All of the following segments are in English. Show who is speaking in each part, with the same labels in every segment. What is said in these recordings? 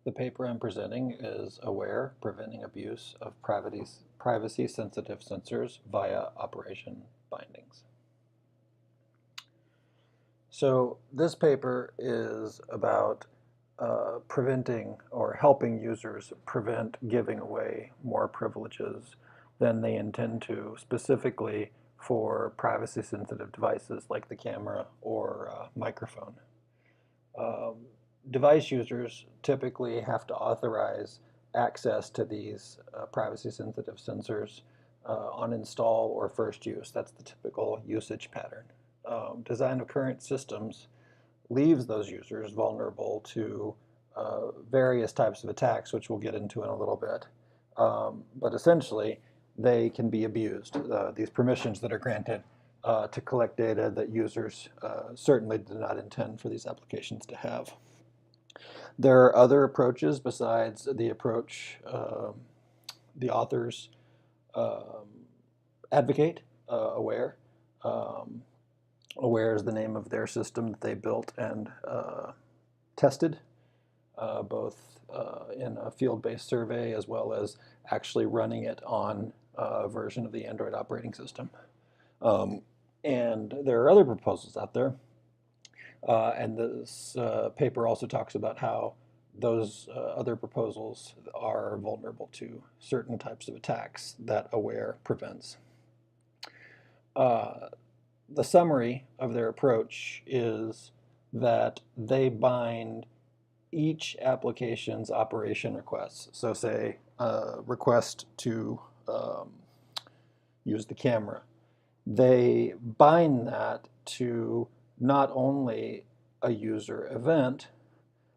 Speaker 1: The paper I'm presenting is Aware, Preventing Abuse of Privacy-Sensitive Sensors via Operation Bindings. So this paper is about preventing or helping users prevent giving away more privileges than they intend to, specifically for privacy-sensitive devices like the camera or microphone. Device users typically have to authorize access to these privacy-sensitive sensors on install or first use. That's the typical usage pattern. Design of current systems leaves those users vulnerable to various types of attacks, which we'll get into in a little bit. But essentially, they can be abused. These permissions that are granted to collect data that users certainly did not intend for these applications to have. There are other approaches besides the approach the authors advocate, Aware. Aware is the name of their system that they built and tested, both in a field-based survey as well as actually running it on a version of the Android operating system. And there are other proposals out there. And this paper also talks about how those other proposals are vulnerable to certain types of attacks that Aware prevents. The summary of their approach is that they bind each application's operation requests. So say request to use the camera. They bind that to not only a user event,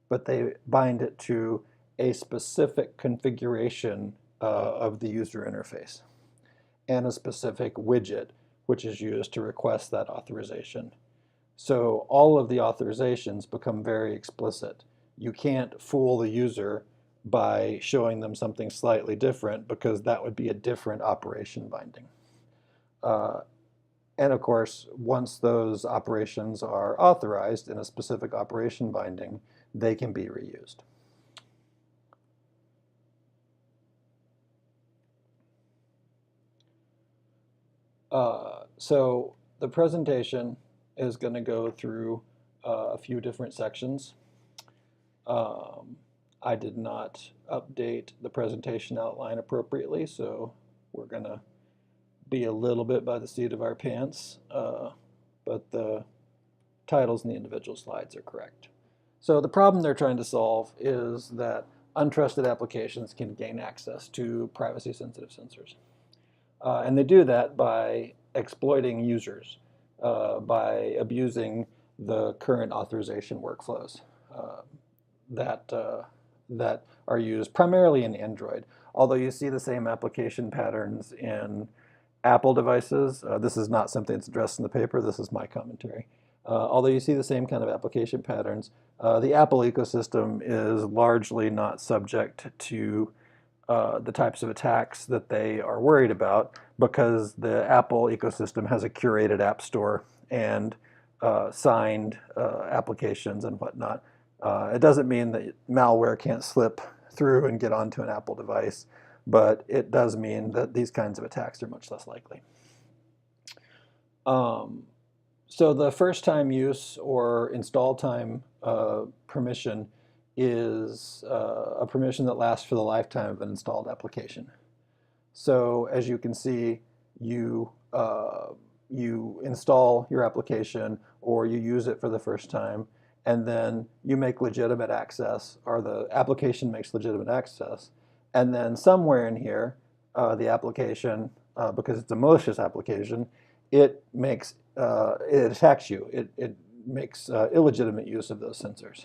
Speaker 1: but they bind it to a specific configuration of the user interface and a specific widget which is used to request that authorization. So all of the authorizations become very explicit. You can't fool the user by showing them something slightly different because that would be a different operation binding. And of course, once those operations are authorized in a specific operation binding, they can be reused. So the presentation is going to go through a few different sections. I did not update the presentation outline appropriately, so we're going to be a little bit by the seat of our pants, but the titles in the individual slides are correct. So the problem they're trying to solve is that untrusted applications can gain access to privacy-sensitive sensors. And they do that by exploiting users, by abusing the current authorization workflows that are used primarily in Android. Although you see the same application patterns in Apple devices. This is not something that's addressed in the paper. This is my commentary. Although you see the same kind of application patterns, the Apple ecosystem is largely not subject to the types of attacks that they are worried about because the Apple ecosystem has a curated app store and signed applications and whatnot. It doesn't mean that malware can't slip through and get onto an Apple device, but it does mean that these kinds of attacks are much less likely. So the first time use or install time permission is a permission that lasts for the lifetime of an installed application. So as you can see, you install your application or you use it for the first time, and then you make legitimate access, or the application makes legitimate access, and then somewhere in here, the application, because it's a malicious application, it attacks you. It makes illegitimate use of those sensors.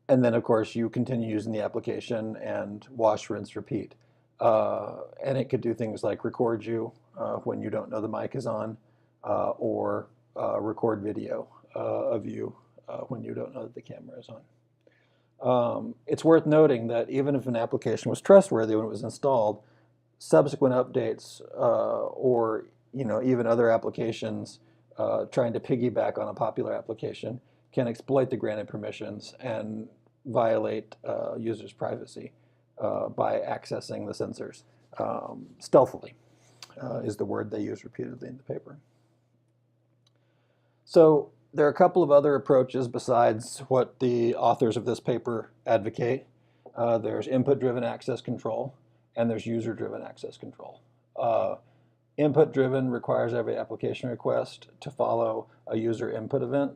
Speaker 1: And then, of course, you continue using the application and wash, rinse, repeat. And it could do things like record you when you don't know the mic is on, or record video of you when you don't know that the camera is on. It's worth noting that even if an application was trustworthy when it was installed, subsequent updates or even other applications trying to piggyback on a popular application can exploit the granted permissions and violate users' privacy by accessing the sensors stealthily, is the word they use repeatedly in the paper. So there are a couple of other approaches besides what the authors of this paper advocate. There's input-driven access control, and there's user-driven access control. Input-driven requires every application request to follow a user input event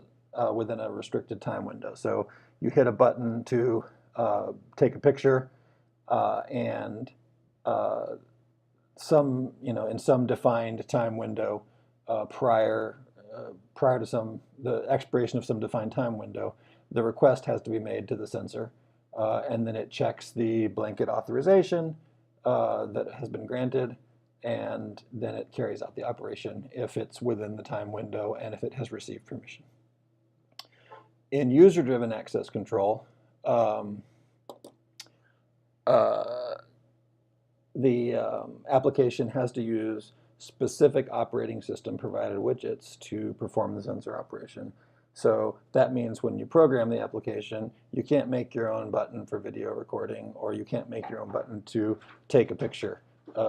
Speaker 1: within a restricted time window. So you hit a button to take a picture, and in some defined time window prior to the expiration of some defined time window, the request has to be made to the sensor, and then it checks the blanket authorization that has been granted, and then it carries out the operation if it's within the time window and if it has received permission. In user-driven access control, the application has to use specific operating system provided widgets to perform the sensor operation. So that means when you program the application, you can't make your own button for video recording, or you can't make your own button to take a picture.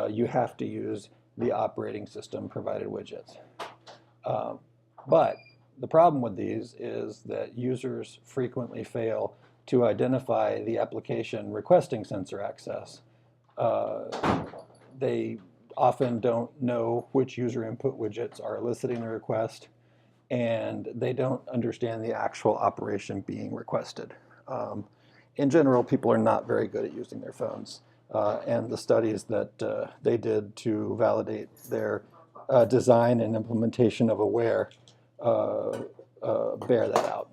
Speaker 1: You have to use the operating system provided widgets. But the problem with these is that users frequently fail to identify the application requesting sensor access. They often don't know which user input widgets are eliciting the request, and they don't understand the actual operation being requested. In general, people are not very good at using their phones, and the studies that they did to validate their design and implementation of Aware bear that out.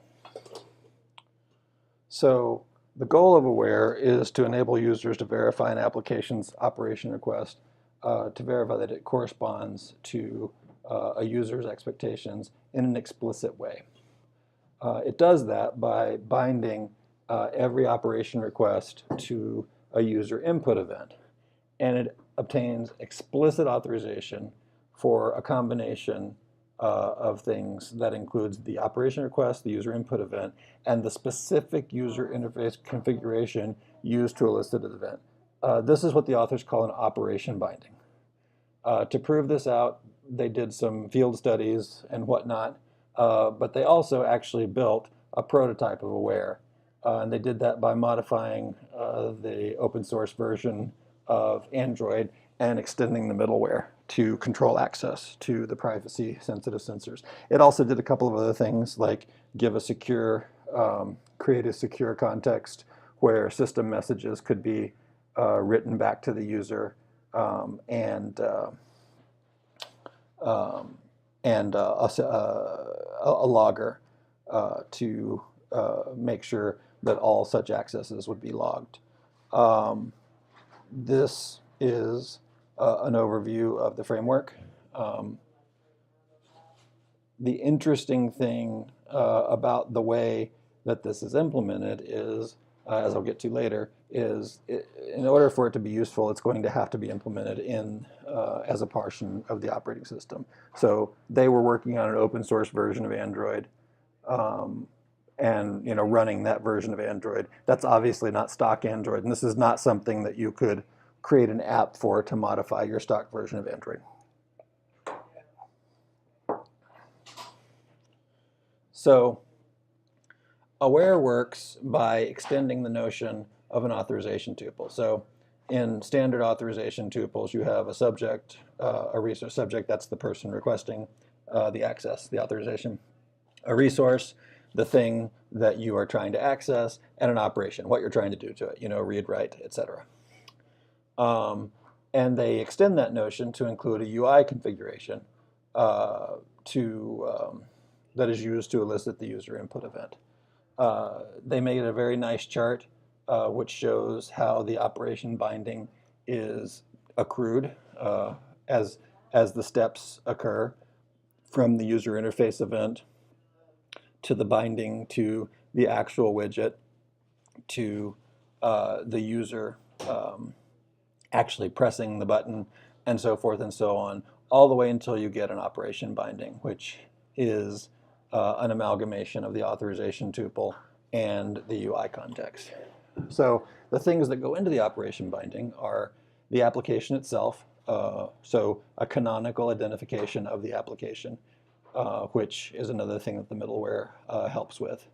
Speaker 1: So the goal of Aware is to enable users to verify an application's operation request, to verify that it corresponds to a user's expectations in an explicit way. It does that by binding every operation request to a user input event, and it obtains explicit authorization for a combination of things that includes the operation request, the user input event, and the specific user interface configuration used to elicit an event. This is what the authors call an operation binding. To prove this out, they did some field studies and whatnot, but they also actually built a prototype of Aware. And they did that by modifying the open source version of Android and extending the middleware to control access to the privacy sensitive sensors. It also did a couple of other things, like give a secure, create a secure context where system messages could be written back to the user, and a logger to make sure that all such accesses would be logged. This is an overview of the framework. The interesting thing about the way that this is implemented is, as I'll get to later, is in order for it to be useful, it's going to have to be implemented in as a portion of the operating system. So they were working on an open source version of Android, and running that version of Android. That's obviously not stock Android, and this is not something that you could create an app for to modify your stock version of Android. So Aware works by extending the notion of an authorization tuple. So in standard authorization tuples, you have a subject, a resource subject, that's the person requesting the access, the authorization, a resource, the thing that you are trying to access, and an operation, what you're trying to do to it, read, write, etc. And they extend that notion to include a UI configuration that is used to elicit the user input event. They made a very nice chart which shows how the operation binding is accrued as the steps occur, from the user interface event to the binding to the actual widget to the user actually pressing the button, and so forth and so on, all the way until you get an operation binding, which is an amalgamation of the authorization tuple and the UI context. So the things that go into the operation binding are the application itself, so a canonical identification of the application, which is another thing that the middleware helps with.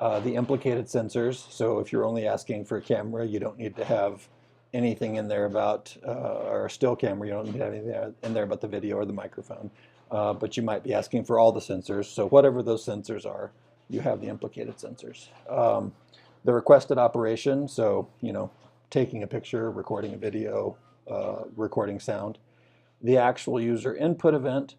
Speaker 1: The implicated sensors, so if you're only asking for a camera, you don't need to have anything in there about, or a still camera, you don't need to have anything in there about the video or the microphone. But you might be asking for all the sensors. So whatever those sensors are, you have the implicated sensors. The requested operation, so taking a picture, recording a video, recording sound. The actual user input event,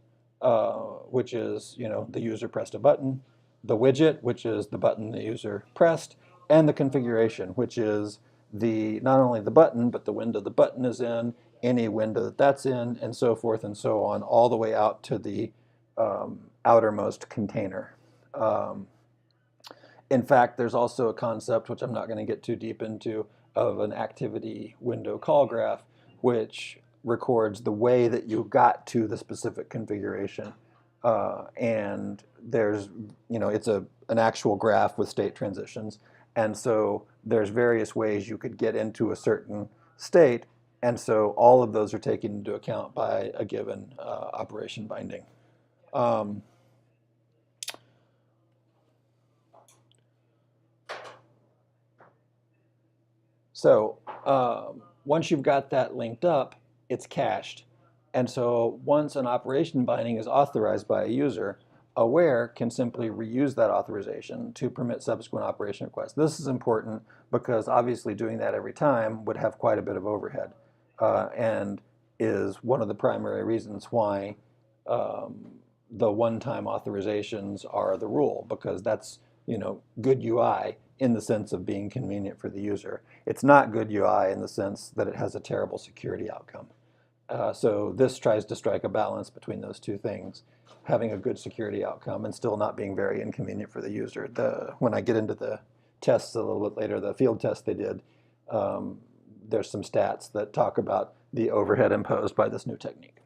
Speaker 1: which is the user pressed a button. The widget, which is the button the user pressed, and the configuration, which is not only the button, but the window the button is in, any window that's in, and so forth and so on, all the way out to the outermost container. In fact, there's also a concept, which I'm not going to get too deep into, of an activity window call graph, which records the way that you got to the specific configuration. And there's, it's an actual graph with state transitions. And so there's various ways you could get into a certain state. And so all of those are taken into account by a given operation binding. So once you've got that linked up, it's cached. And so once an operation binding is authorized by a user, aware can simply reuse that authorization to permit subsequent operation requests. This is important because obviously doing that every time would have quite a bit of overhead and is one of the primary reasons why the one-time authorizations are the rule, because that's good UI in the sense of being convenient for the user. It's not good UI in the sense that it has a terrible security outcome. So this tries to strike a balance between those two things, having a good security outcome and still not being very inconvenient for the user. When I get into the tests a little bit later, the field test they did, there's some stats that talk about the overhead imposed by this new technique.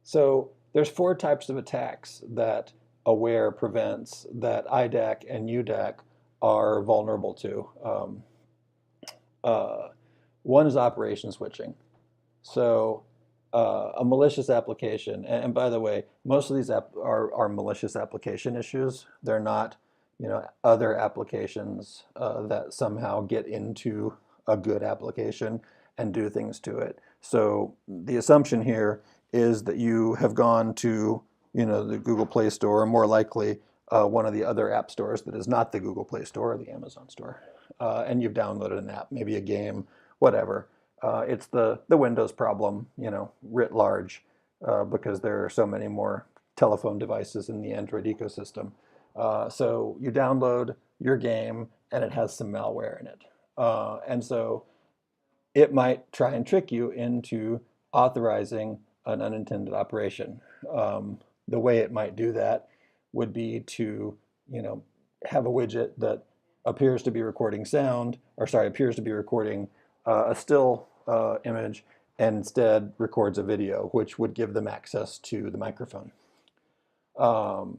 Speaker 1: So there's 4 types of attacks that aware prevents that IDAC and UDAC are vulnerable to. One is operation switching. So a malicious application, and by the way, most of these are malicious application issues. They're not other applications that somehow get into a good application and do things to it. So the assumption here is that you have gone to the Google Play Store, or more likely one of the other app stores that is not the Google Play Store or the Amazon Store, and you've downloaded an app, maybe a game, whatever. It's the Windows problem, writ large, because there are so many more telephone devices in the Android ecosystem. So you download your game and it has some malware in it. And so it might try and trick you into authorizing an unintended operation. The way it might do that would be to, have a widget that appears to be recording sound, or sorry, appears to be recording a still image, and instead records a video, which would give them access to the microphone. In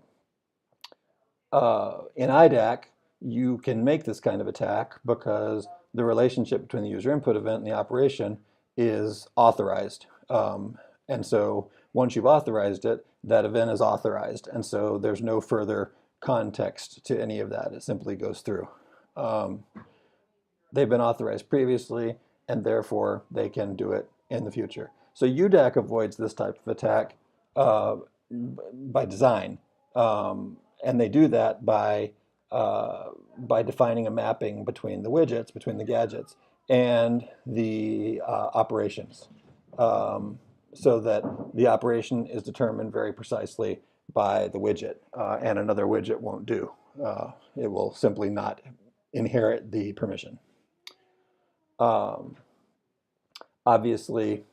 Speaker 1: IDAC, you can make this kind of attack because the relationship between the user input event and the operation is authorized. And so once you've authorized it, that event is authorized. And so there's no further context to any of that. It simply goes through. They've been authorized previously, and therefore they can do it in the future. So UDAC avoids this type of attack by design. And they do that by defining a mapping between the widgets, between the gadgets, and the operations, so that the operation is determined very precisely by the widget, and another widget won't do. It will simply not inherit the permission. Obviously,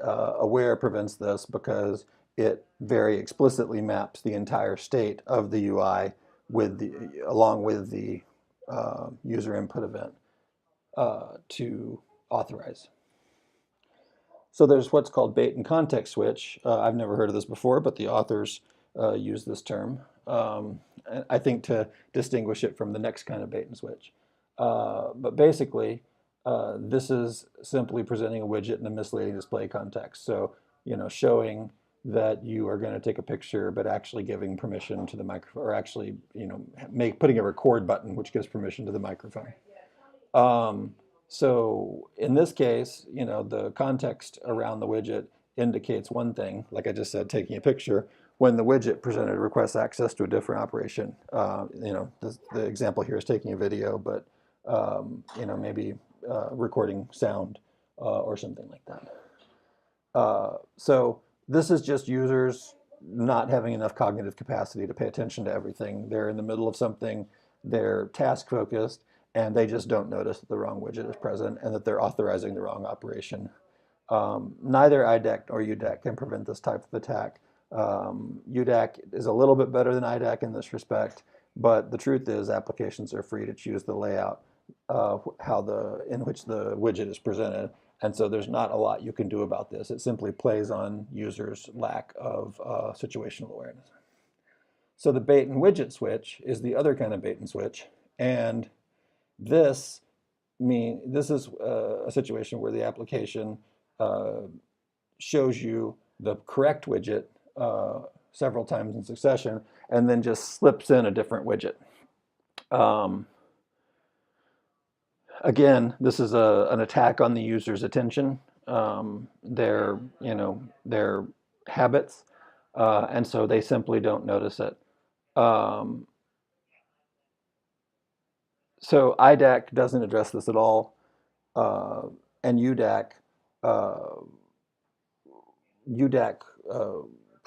Speaker 1: aware prevents this because it very explicitly maps the entire state of the UI along with the user input event to authorize. So there's what's called bait and context switch. I've never heard of this before, but the authors use this term. I think to distinguish it from the next kind of bait and switch. But basically, this is simply presenting a widget in a misleading display context. So, showing that you are going to take a picture, but actually giving permission to the microphone, or actually, putting a record button, which gives permission to the microphone. So in this case, the context around the widget indicates one thing, like I just said, taking a picture. When the widget presented requests access to a different operation, the example here is taking a video, but maybe recording sound or something like that. So this is just users not having enough cognitive capacity to pay attention to everything. They're in the middle of something, they're task focused, and they just don't notice that the wrong widget is present and that they're authorizing the wrong operation. Neither IDAC or UDAC can prevent this type of attack. UDAC is a little bit better than IDAC in this respect, but the truth is applications are free to choose the layout in which the widget is presented. And so there's not a lot you can do about this. It simply plays on users' lack of situational awareness. So the bait and widget switch is the other kind of bait and switch. And this is a situation where the application shows you the correct widget several times in succession and then just slips in a different widget. Again, this is an attack on the user's attention, their habits, and so they simply don't notice it. So IDAC doesn't address this at all, and UDAC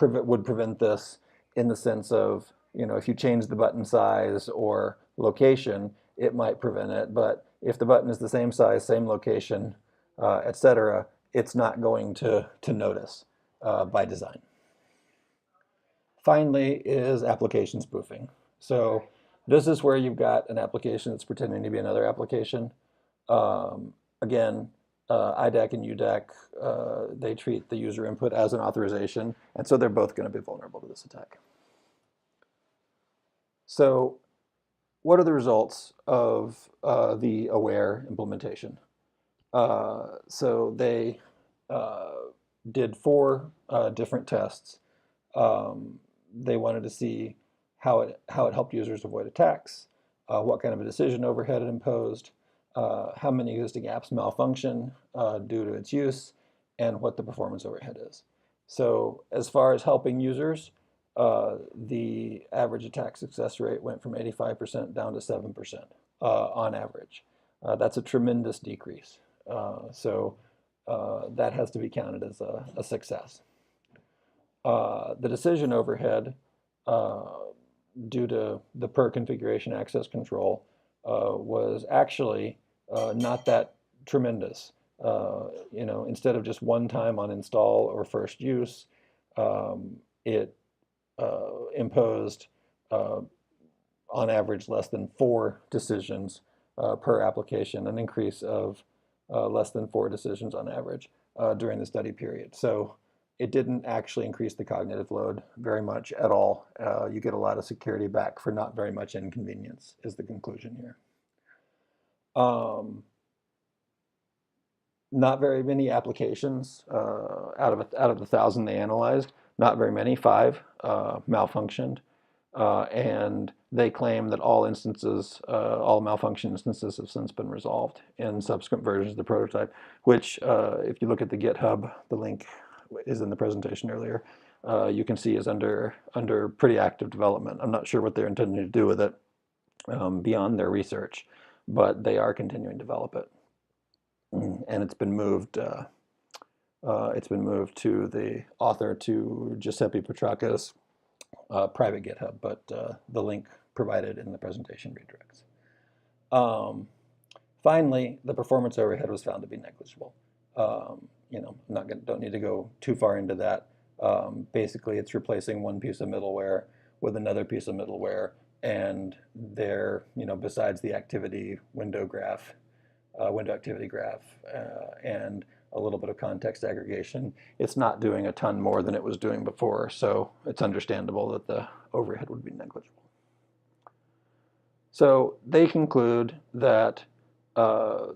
Speaker 1: would prevent this in the sense of, if you change the button size or location, it might prevent it. But if the button is the same size, same location, etc., it's not going to notice by design. Finally is application spoofing. So this is where you've got an application that's pretending to be another application. Again, IDAC and UDAC, they treat the user input as an authorization, and so they're both going to be vulnerable to this attack. So what are the results of the AWARE implementation? So they did 4 different tests. They wanted to see how it helped users avoid attacks, what kind of a decision overhead it imposed, how many existing apps malfunction due to its use, and what the performance overhead is. So as far as helping users, the average attack success rate went from 85% down to 7% on average. That's a tremendous decrease. So that has to be counted as a success. The decision overhead, due to the per configuration access control, was actually not that tremendous. Instead of just one time on install or first use, it imposed on average less than 4 decisions per application, an increase of less than 4 decisions on average during the study period. So it didn't actually increase the cognitive load very much at all. You get a lot of security back for not very much inconvenience, is the conclusion here. Not very many applications out of the 1,000 they analyzed. Not very many, 5 malfunctioned, and they claim that all malfunction instances have since been resolved in subsequent versions of the prototype, which if you look at the GitHub, the link is in the presentation earlier, you can see is under pretty active development. I'm not sure what they're intending to do with it beyond their research, but they are continuing to develop it, and it's been moved to the author, to Giuseppe Petracca's private GitHub, but the link provided in the presentation redirects. Finally, the performance overhead was found to be negligible. Don't need to go too far into that. Basically, it's replacing one piece of middleware with another piece of middleware, and there, besides the activity window activity graph, and a little bit of context aggregation. It's not doing a ton more than it was doing before, so it's understandable that the overhead would be negligible. So they conclude that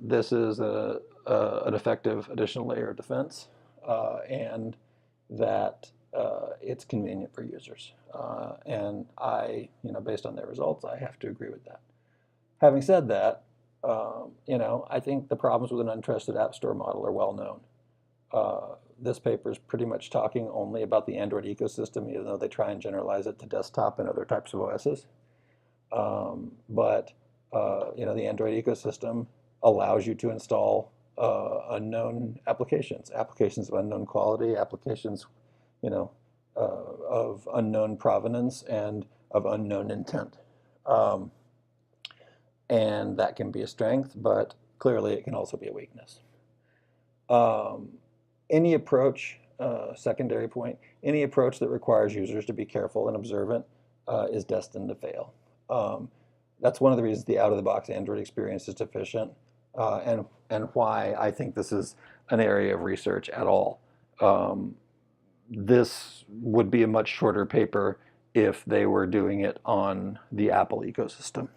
Speaker 1: this is an effective additional layer of defense, and that it's convenient for users. And I, based on their results, I have to agree with that. Having said that, I think the problems with an untrusted App Store model are well known. This paper is pretty much talking only about the Android ecosystem, even though they try and generalize it to desktop and other types of OSs. But the Android ecosystem allows you to install unknown applications of unknown quality, applications, of unknown provenance and of unknown intent. And that can be a strength, but clearly it can also be a weakness. Any approach, secondary point, any approach that requires users to be careful and observant is destined to fail. That's one of the reasons the out-of-the-box Android experience is deficient, and why I think this is an area of research at all. This would be a much shorter paper if they were doing it on the Apple ecosystem.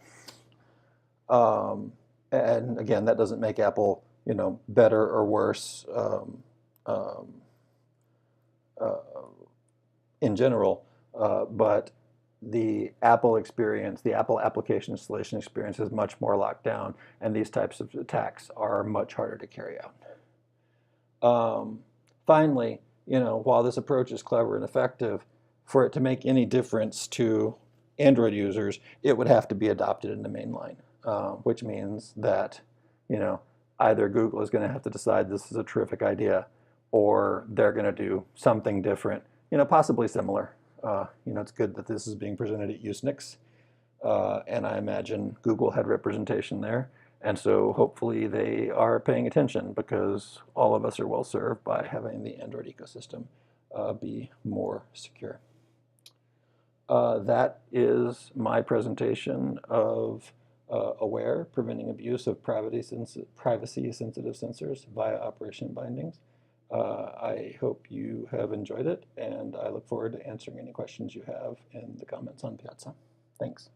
Speaker 1: And again, that doesn't make Apple, better or worse in general, but the Apple experience, the Apple application installation experience is much more locked down, and these types of attacks are much harder to carry out. Finally, while this approach is clever and effective, for it to make any difference to Android users, it would have to be adopted in the mainline, which means that, either Google is going to have to decide this is a terrific idea, or they're going to do something different, possibly similar. It's good that this is being presented at Usenix, and I imagine Google had representation there, and so hopefully they are paying attention, because all of us are well served by having the Android ecosystem be more secure. That is my presentation of AWARE, Preventing Abuse of Privacy-Sensitive Sensors via Operation Bindings. I hope you have enjoyed it, and I look forward to answering any questions you have in the comments on Piazza. Thanks.